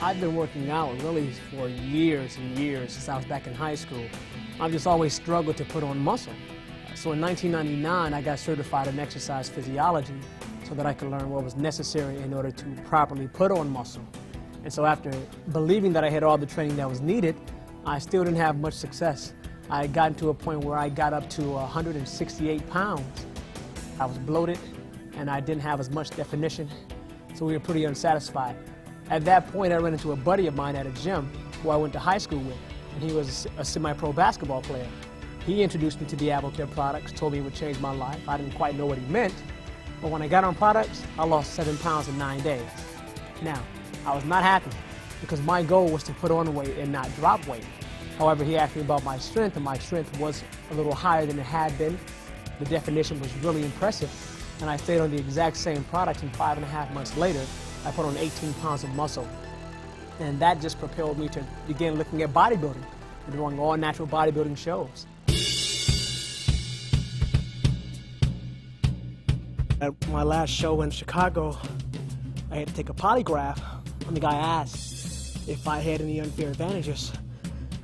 I've been working out really for years and years since I was back in high school. I've just always struggled to put on muscle. So in 1999, I got certified in exercise physiology so that I could learn what was necessary in order to properly put on muscle. And so after believing that I had all the training that was needed, I still didn't have much success. I had gotten to a point where I got up to 168 pounds. I was bloated and I didn't have as much definition, so we were pretty unsatisfied. At that point, I ran into a buddy of mine at a gym who I went to high school with, and he was a semi-pro basketball player. He introduced me to the Advocare products, told me it would change my life. I didn't quite know what he meant, but when I got on products, I lost 7 pounds in 9 days. Now, I was not happy because my goal was to put on weight and not drop weight. However, he asked me about my strength, and my strength was a little higher than it had been. The definition was really impressive, and I stayed on the exact same products, and 5.5 months later, I put on 18 pounds of muscle. And that just propelled me to begin looking at bodybuilding and doing all natural bodybuilding shows. At my last show in Chicago, I had to take a polygraph, and the guy asked if I had any unfair advantages.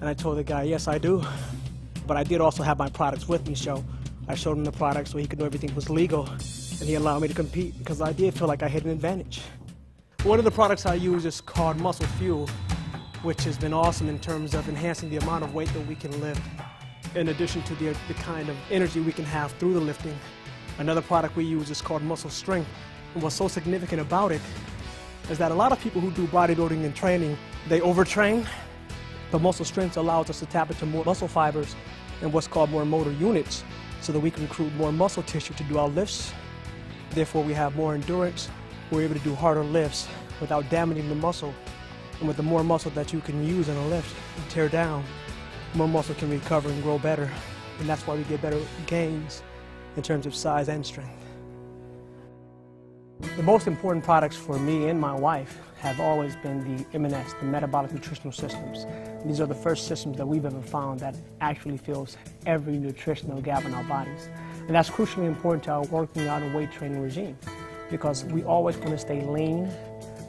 And I told the guy, yes, I do. But I did also have my products with me, so I showed him the products so he could know everything was legal, and he allowed me to compete because I did feel like I had an advantage. One of the products I use is called Muscle Fuel, which has been awesome in terms of enhancing the amount of weight that we can lift, in addition to the kind of energy we can have through the lifting. Another product we use is called Muscle Strength, and what's so significant about it is that a lot of people who do bodybuilding and training, they overtrain. But Muscle Strength allows us to tap into more muscle fibers and what's called more motor units, so that we can recruit more muscle tissue to do our lifts. Therefore, we have more endurance. We're able to do harder lifts without damaging the muscle. And with the more muscle that you can use in a lift and tear down, more muscle can recover and grow better. And that's why we get better gains in terms of size and strength. The most important products for me and my wife have always been the M&S, the metabolic nutritional systems. These are the first systems that we've ever found that actually fills every nutritional gap in our bodies. And that's crucially important to our working out and weight training regime, because we always want to stay lean.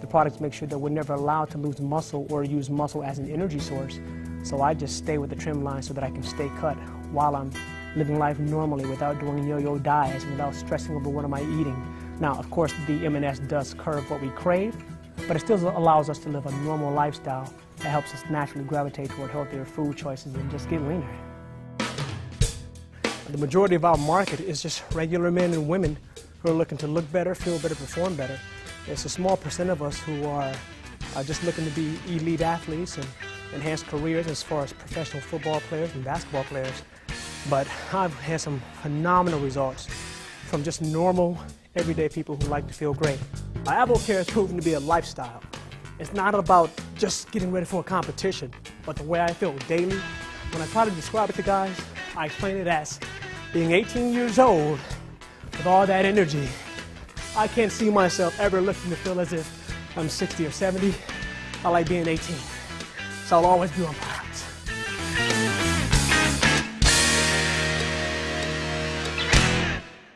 The products make sure that we're never allowed to lose muscle or use muscle as an energy source. So I just stay with the trim line so that I can stay cut while I'm living life normally without doing yo-yo diets, without stressing over what am I eating. Now, of course, the M&S does curb what we crave, but it still allows us to live a normal lifestyle that helps us naturally gravitate toward healthier food choices and just get leaner. The majority of our market is just regular men and women who are looking to look better, feel better, perform better. It's a small percent of us who are just looking to be elite athletes and enhance careers as far as professional football players and basketball players. But I've had some phenomenal results from just normal, everyday people who like to feel great. Advocare has proven to be a lifestyle. It's not about just getting ready for a competition, but the way I feel daily. When I try to describe it to guys, I explain it as being 18 years old with all that energy. I can't see myself ever looking to feel as if I'm 60 or 70. I like being 18, so I'll always be on fire.